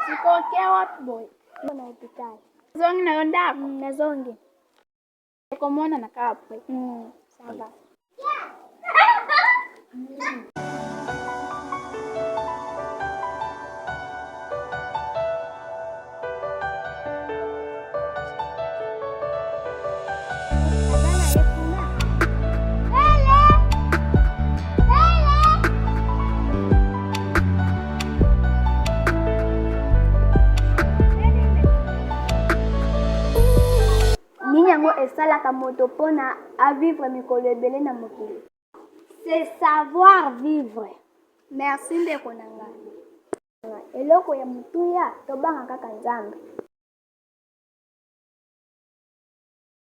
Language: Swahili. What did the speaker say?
Sikokea wapi boy? Mbona hospitali? Zongi na yonda. Na zongi. Kwa muona na kapo. Sawa. Yango esalaka moto pona à vivre mikolo ebele na mokili. C'est savoir vivre. Merci ndeko nanga. Eloko ya mutuya tobanga kaka Nzambe.